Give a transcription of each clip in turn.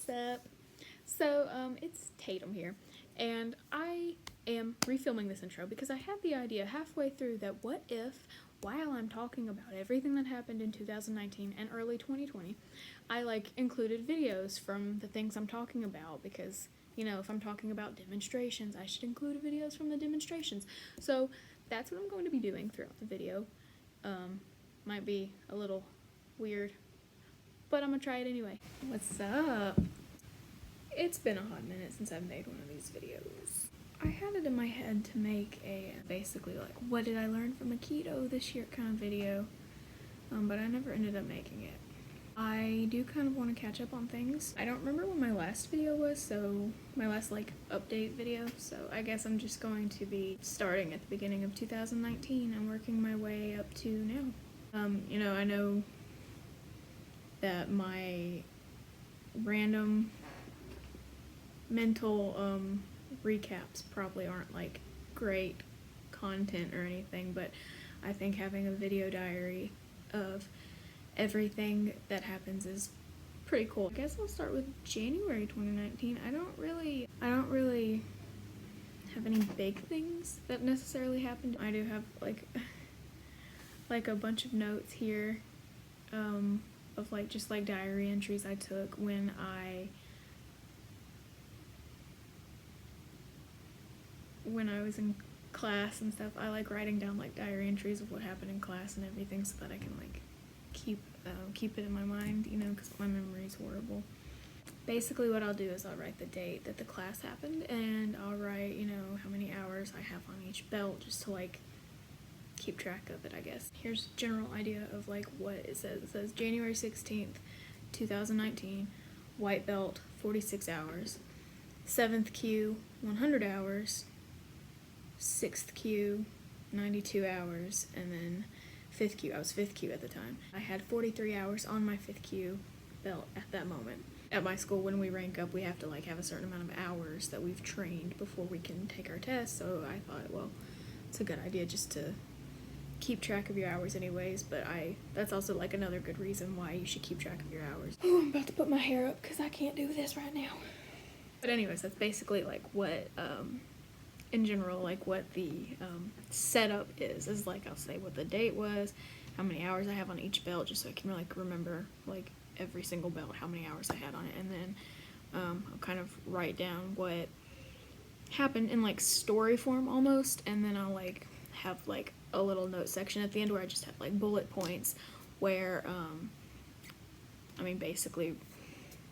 What's up? So, it's Tatum here, and I am refilming this intro because I had the idea halfway through that what if, while I'm talking about everything that happened in 2019 and early 2020, I included videos from the things I'm talking about because, if I'm talking about demonstrations, I should include videos from the demonstrations. So, that's what I'm going to be doing throughout the video. Might be a little weird, but I'm gonna try it anyway. What's up? It's been a hot minute since I've made one of these videos. I had it in my head to make a basically what did I learn from a keto this year kind of video, but I never ended up making it. I do kind of want to catch up on things. I don't remember when my last video was, so my last update video, so I guess I'm just going to be starting at the beginning of 2019 and working my way up to now. I know that my random mental recaps probably aren't great content or anything, but I think having a video diary of everything that happens is pretty cool. I guess I'll start with January 2019. I don't really have any big things that necessarily happened. I do have a bunch of notes here of just diary entries I took when I was in class and stuff. I like writing down diary entries of what happened in class and everything so that I can keep it in my mind, because my memory's horrible. Basically what I'll do is I'll write the date that the class happened, and I'll write, how many hours I have on each belt just to keep track of it, I guess. Here's a general idea of what it says. It says January 16th, 2019, white belt, 46 hours, 7th Q, 100 hours, 6th Q, 92 hours, and then 5th Q. I was 5th Q at the time. I had 43 hours on my 5th Q belt at that moment. At my school, when we rank up, we have to have a certain amount of hours that we've trained before we can take our test, so I thought, well, it's a good idea just to keep track of your hours anyways, but that's also another good reason why you should keep track of your hours. Oh, I'm about to put my hair up because I can't do this right now. But anyways, that's basically what in general what the setup is I'll say what the date was, how many hours I have on each belt, just so I can remember every single belt, how many hours I had on it, and then I'll kind of write down what happened in story form almost, and then I'll have a little note section at the end where I just have bullet points where basically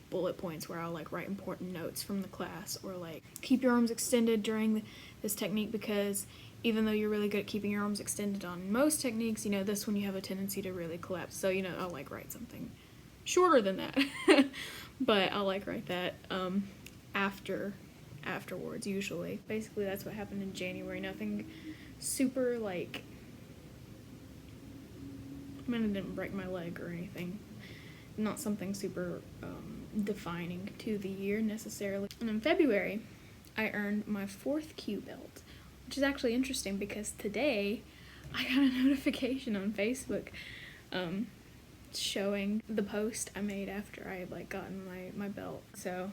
bullet points where I'll write important notes from the class, or keep your arms extended during this technique, because even though you're really good at keeping your arms extended on most techniques, this one you have a tendency to really collapse, so I'll write something shorter than that but I'll write that afterwards usually. Basically that's what happened in January. Nothing super it didn't break my leg or anything. Not something super defining to the year necessarily. And in February, I earned my 4th Q belt, which is actually interesting because today I got a notification on Facebook showing the post I made after I had gotten my belt. So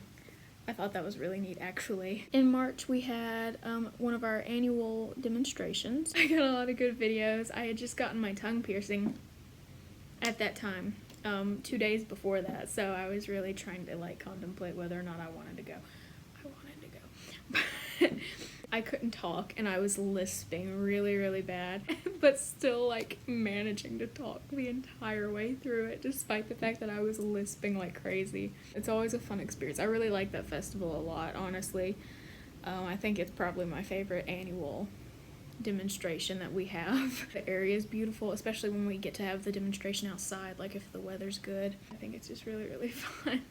I thought that was really neat actually. In March we had one of our annual demonstrations. I got a lot of good videos. I had just gotten my tongue piercing at that time, 2 days before that, so I was really trying to contemplate whether or not I wanted to go. But I couldn't talk and I was lisping really, really bad, but still managing to talk the entire way through it, despite the fact that I was lisping like crazy. It's always a fun experience. I really like that festival a lot, honestly. I think it's probably my favorite annual demonstration that we have. The area is beautiful, especially when we get to have the demonstration outside, if the weather's good. I think it's just really, really fun.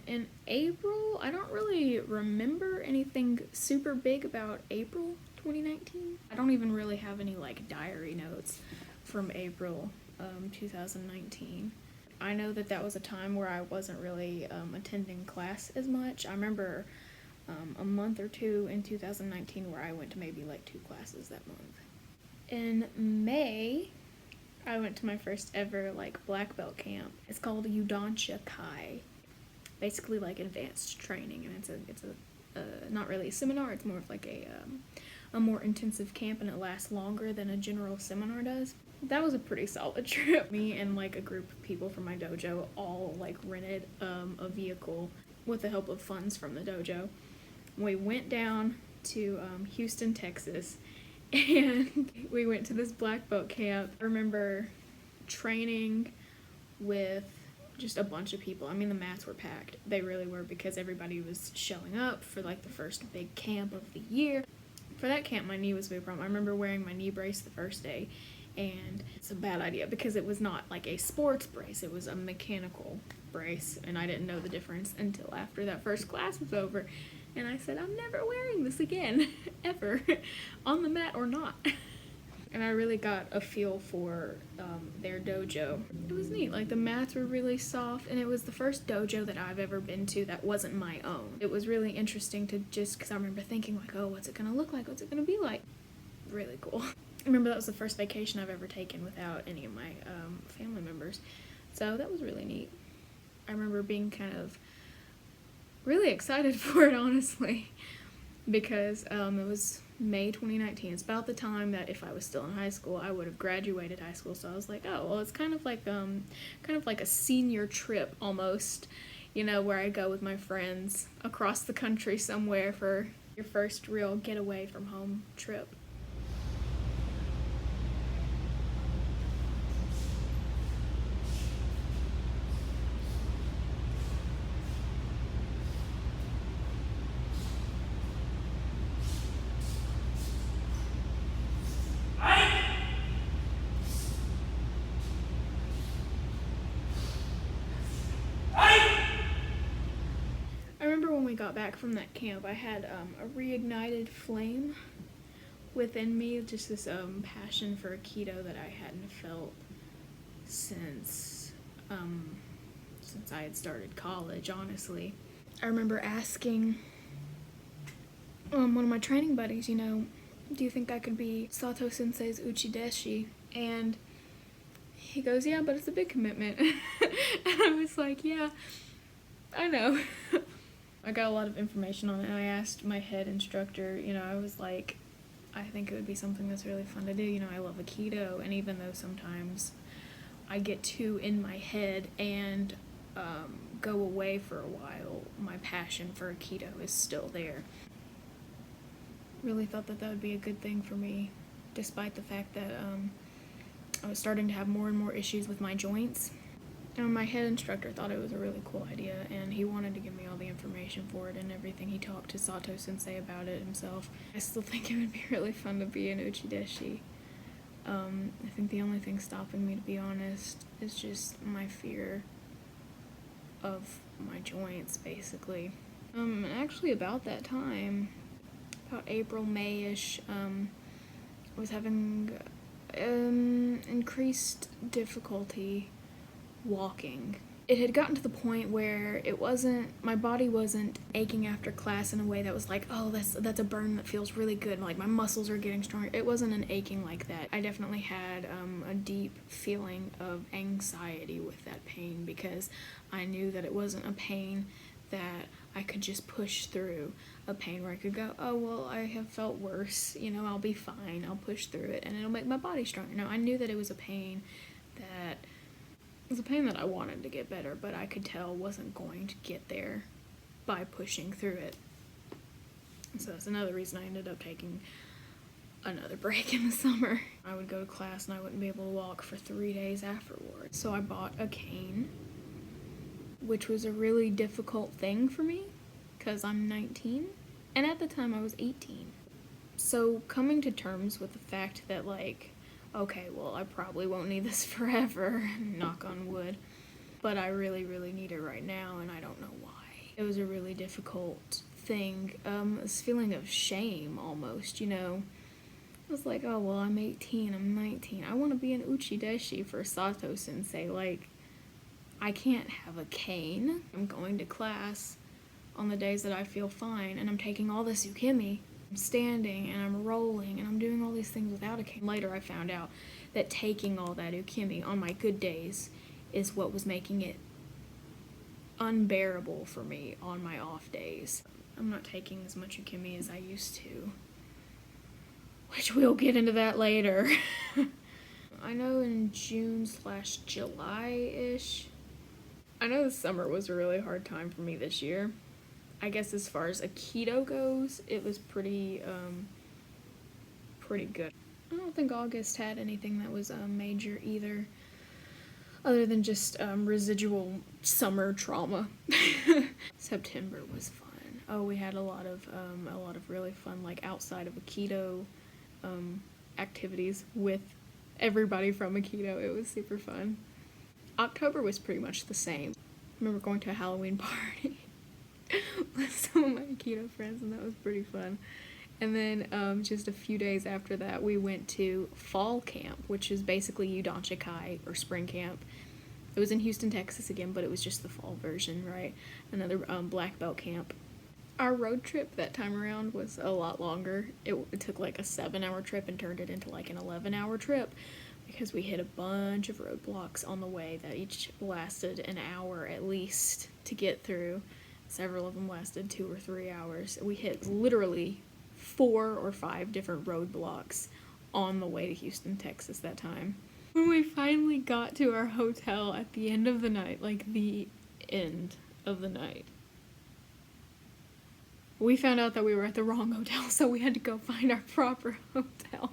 In April, I don't really remember anything super big about April 2019. I don't even really have any like diary notes from April 2019. I know that that was a time where I wasn't really attending class as much. I remember a month or two in 2019 where I went to maybe like 2 classes that month. In May, I went to my first ever like black belt camp. It's called Udansha Kai. Basically like advanced training, and it's a not really a seminar. It's more of like a more intensive camp, and it lasts longer than a general seminar does. That was a pretty solid trip. Me and like a group of people from my dojo all like rented a vehicle with the help of funds from the dojo. We went down to Houston, Texas, and we went to this black belt camp. I remember training with just a bunch of people. I mean, the mats were packed. They really were, because everybody was showing up for like the first big camp of the year. For that camp, my knee was a big problem. I remember wearing my knee brace the first day, and it's a bad idea because it was not like a sports brace. It was a mechanical brace, and I didn't know the difference until after that first class was over. And I said, I'm never wearing this again, ever, on the mat or not. And I really got a feel for their dojo. It was neat. Like, the mats were really soft, and it was the first dojo that I've ever been to that wasn't my own. It was really interesting to just, because I remember thinking like, oh, what's it gonna look like? What's it gonna be like? Really cool. I remember that was the first vacation I've ever taken without any of my family members. So that was really neat. I remember being kind of really excited for it, honestly, because it was May 2019. It's about the time that if I was still in high school, I would have graduated high school. So I was like, oh, well, it's kind of like a senior trip almost, you know, where I go with my friends across the country somewhere for your first real getaway from home trip. got back from that camp, I had a reignited flame within me, just this passion for Aikido that I hadn't felt since I had started college, honestly. I remember asking one of my training buddies, do you think I could be Sato Sensei's Uchideshi? And he goes, yeah, but it's a big commitment. And I was like, yeah, I know. I got a lot of information on it, and I asked my head instructor, I was like, I think it would be something that's really fun to do. I love Aikido, and even though sometimes I get too in my head and go away for a while, my passion for Aikido is still there. Really thought that would be a good thing for me, despite the fact that I was starting to have more and more issues with my joints. And my head instructor thought it was a really cool idea, and he wanted to give me all the information for it and everything. He talked to Sato Sensei about it himself. I still think it would be really fun to be an Uchideshi. I think the only thing stopping me, to be honest, is just my fear of my joints, basically. And actually about that time, about April, May-ish, I was having increased difficulty walking. It had gotten to the point where my body wasn't aching after class in a way that was like, oh, that's a burn that feels really good, like my muscles are getting stronger. It wasn't an aching like that. I definitely had a deep feeling of anxiety with that pain, because I knew that it wasn't a pain that I could just push through, a pain where I could go, oh, well, I have felt worse, I'll be fine, I'll push through it, and it'll make my body stronger. No, I knew that it was a pain that I wanted to get better, but I could tell wasn't going to get there by pushing through it. So that's another reason I ended up taking another break in the summer. I would go to class and I wouldn't be able to walk for 3 days afterwards. So I bought a cane, which was a really difficult thing for me because I'm 19, and at the time I was 18. So coming to terms with the fact that, okay, well, I probably won't need this forever, knock on wood, but I really, really need it right now, and I don't know why. It was a really difficult thing, this feeling of shame, almost, I was like, oh, well, I'm 18, I'm 19, I want to be an Uchideshi for Sato Sensei, I can't have a cane. I'm going to class on the days that I feel fine, and I'm taking all this ukemi. I'm standing and I'm rolling and I'm doing all these things without a cane. Later I found out that taking all that ukemi on my good days is what was making it unbearable for me on my off days. I'm not taking as much ukemi as I used to, which we'll get into that later. I know in June/July-ish, I know the summer was a really hard time for me this year. I guess as far as Aikido goes, it was pretty good. I don't think August had anything that was major either, other than just residual summer trauma. September was fun. Oh, we had a lot of really fun, outside of Aikido activities with everybody from Aikido. It was super fun. October was pretty much the same. I remember going to a Halloween party with some of my Aikido friends, and that was pretty fun. And then just a few days after that, we went to fall camp, which is basically Udanshikai, or spring camp. It was in Houston, Texas again, but it was just the fall version, right? Another black belt camp. Our road trip that time around was a lot longer. It took a 7-hour trip and turned it into an 11-hour trip, because we hit a bunch of roadblocks on the way that each lasted an hour at least to get through. Several of them lasted 2 or 3 hours. We hit literally 4 or 5 different roadblocks on the way to Houston, Texas that time. When we finally got to our hotel at the end of the night, the end of the night, we found out that we were at the wrong hotel, so we had to go find our proper hotel.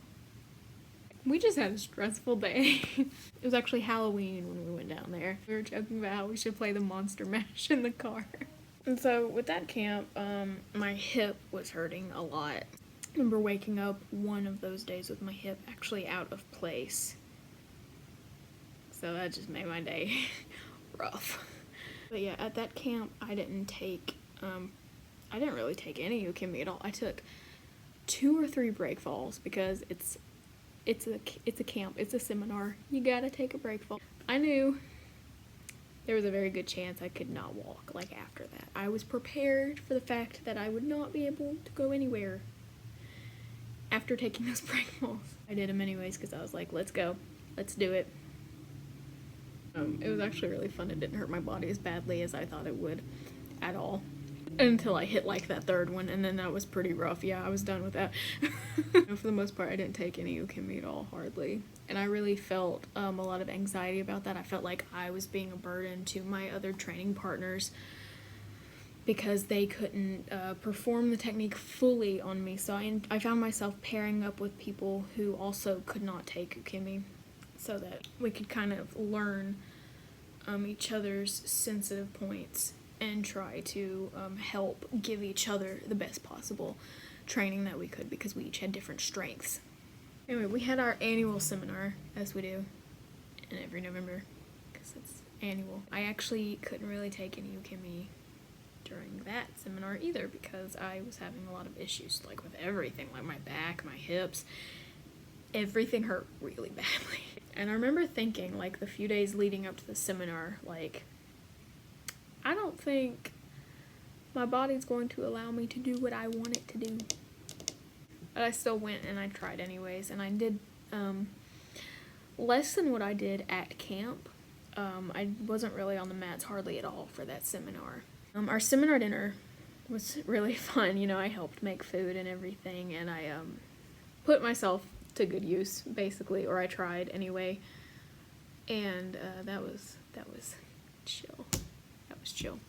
We just had a stressful day. It was actually Halloween when we went down there. We were joking about how we should play the Monster Mash in the car. And so with that camp, my hip was hurting a lot. I remember waking up one of those days with my hip actually out of place. So that just made my day rough. But yeah, at that camp, I didn't take I didn't really take any ukemi at all. I took 2 or 3 break falls because it's a camp, it's a seminar. You gotta take a break fall. I knew there was a very good chance I could not walk, like, after that. I was prepared for the fact that I would not be able to go anywhere after taking those break falls. I did them anyways because I was like, let's go. Let's do it. It was actually really fun. It didn't hurt my body as badly as I thought it would at all. Until I hit, like, that third one, and then that was pretty rough. Yeah, I was done with that. For the most part, I didn't take any ukemi at all, hardly. And I really felt a lot of anxiety about that. I felt like I was being a burden to my other training partners because they couldn't perform the technique fully on me. So I found myself pairing up with people who also could not take ukemi so that we could kind of learn each other's sensitive points and try to help give each other the best possible training that we could because we each had different strengths. Anyway, we had our annual seminar, as we do in every November, because it's annual. I actually couldn't really take any ukemi during that seminar either because I was having a lot of issues, like, with everything, like my back, my hips. Everything hurt really badly. And I remember thinking, like, the few days leading up to the seminar, like, I don't think my body's going to allow me to do what I want it to do. But I still went and I tried anyways, and I did less than what I did at camp. I wasn't really on the mats hardly at all for that seminar. Our seminar dinner was really fun. You know, I helped make food and everything, and I put myself to good use, basically, or I tried anyway. And that was chill. That was chill.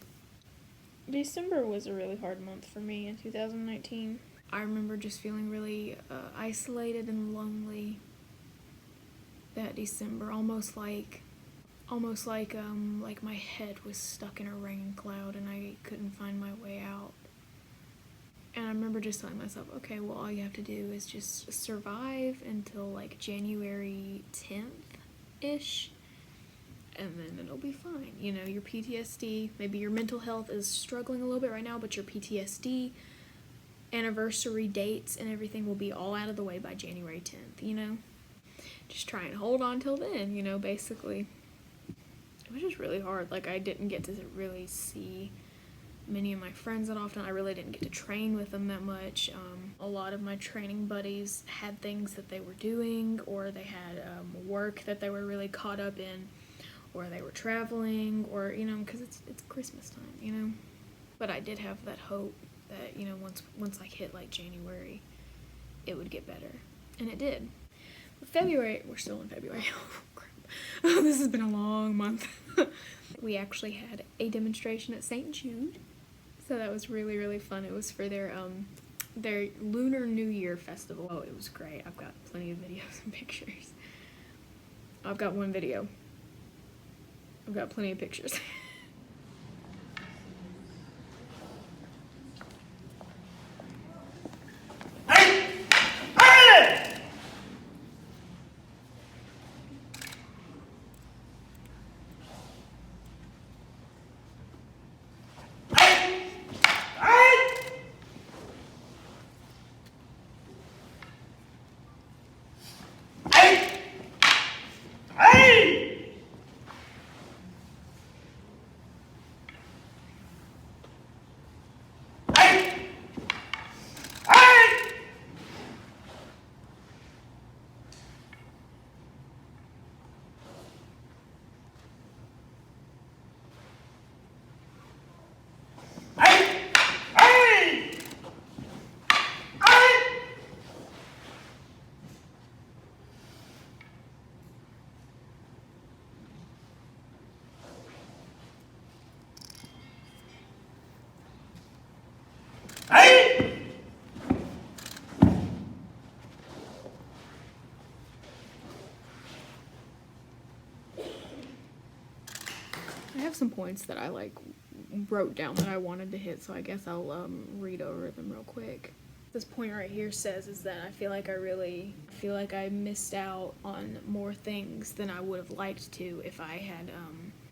December was a really hard month for me in 2019. I remember just feeling really isolated and lonely that December, almost like my head was stuck in a rain cloud and I couldn't find my way out. And I remember just telling myself, okay, well, all you have to do is just survive until, like, January 10th-ish, and then it'll be fine. You know, your PTSD, maybe your mental health is struggling a little bit right now, but your PTSD, anniversary dates, and everything will be all out of the way by January 10th, you know? Just try and hold on till then, you know, basically. It was just really hard. Like, I didn't get to really see many of my friends that often. I really didn't get to train with them that much. A lot of my training buddies had things that they were doing, or they had work that they were really caught up in, or they were traveling, or, you know, because it's Christmas time, you know. But I did have that hope that, you know, once I hit, like, January, it would get better. And it did. But February, we're still in February. Oh, crap. Oh, this has been a long month. We actually had a demonstration at St. Jude. So that was really, really fun. It was for their Lunar New Year festival. Oh, it was great. I've got plenty of videos and pictures. I've got one video. I've got plenty of pictures. I have some points that I, like, wrote down that I wanted to hit, so I guess I'll read over them real quick. This point right here says is that I feel like I missed out on more things than I would have liked to if I had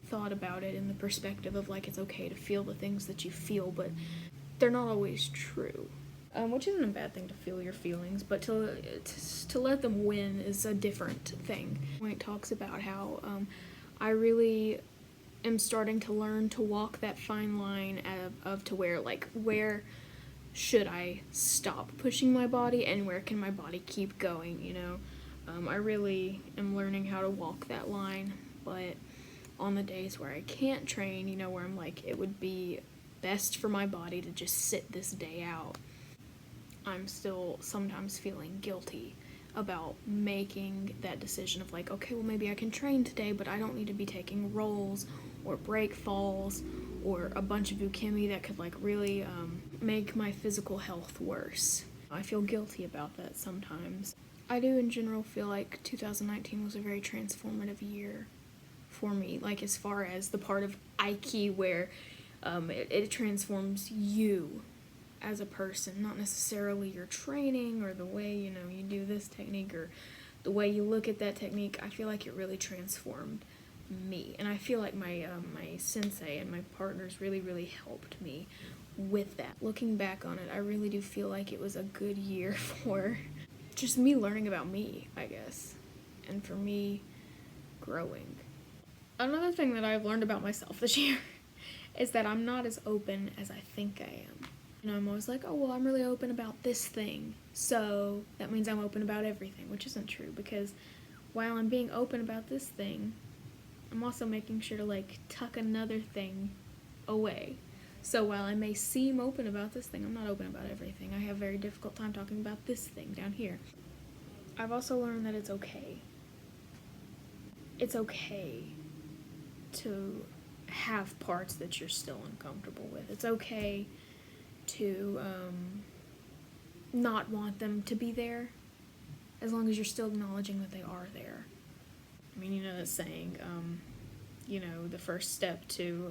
thought about it in the perspective of, like, it's okay to feel the things that you feel, but they're not always true. Which isn't a bad thing to feel your feelings, but to let them win is a different thing. When it talks about how I really am starting to learn to walk that fine line of to where should I stop pushing my body and where can my body keep going, you know? I really am learning how to walk that line, but on the days where I can't train, you know, where I'm like, it would be best for my body to just sit this day out, I'm still sometimes feeling guilty about making that decision of like, okay, well maybe I can train today, but I don't need to be taking rolls or break falls or a bunch of ukemi that could like really make my physical health worse. I feel guilty about that sometimes. I do in general feel like 2019 was a very transformative year for me, like as far as the part of Aiki where it transforms you as a person, not necessarily your training or the way, you know, you do this technique or the way you look at that technique. I feel like it really transformed me, and I feel like my sensei and my partners really helped me with that. Looking back on it, I really do feel like it was a good year for just me learning about me, I guess, and for me growing. Another thing that I've learned about myself this year is that I'm not as open as I think I am. You know, I'm always like, oh, well, I'm really open about this thing, so that means I'm open about everything, which isn't true, because while I'm being open about this thing, I'm also making sure to, like, tuck another thing away. So while I may seem open about this thing, I'm not open about everything. I have a very difficult time talking about this thing down here. I've also learned that it's okay. It's okay to have parts that you're still uncomfortable with. It's okay to not want them to be there, as long as you're still acknowledging that they are there. I mean, you know that saying, you know, the first step to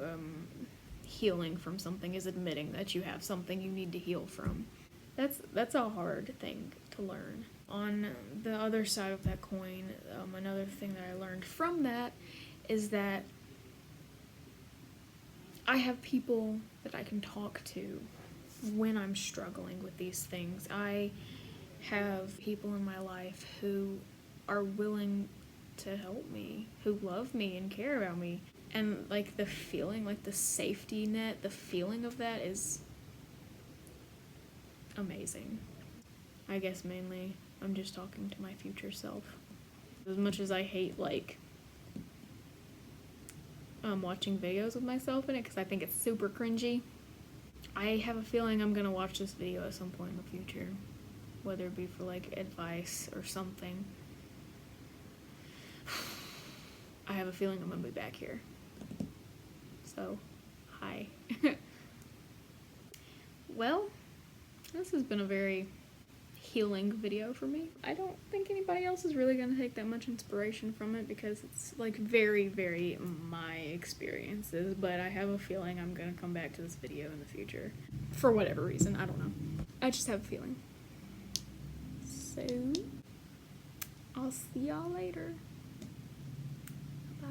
healing from something is admitting that you have something you need to heal from. That's a hard thing to learn. On the other side of that coin, another thing that I learned from that is that I have people that I can talk to when I'm struggling with these things. I have people in my life who are willing to help me, who love me and care about me. And like the feeling, like the safety net, the feeling of that is amazing. I guess mainly I'm just talking to my future self. As much as I hate like watching videos of myself in it because I think it's super cringy, I have a feeling I'm gonna watch this video at some point in the future, whether it be for like advice or something. I have a feeling I'm gonna be back here. So, hi. Well, this has been a very healing video for me. I don't think anybody else is really gonna take that much inspiration from it because it's like very my experiences, but I have a feeling I'm gonna come back to this video in the future. For whatever reason, I don't know. I just have a feeling. So, I'll see y'all later. Bye.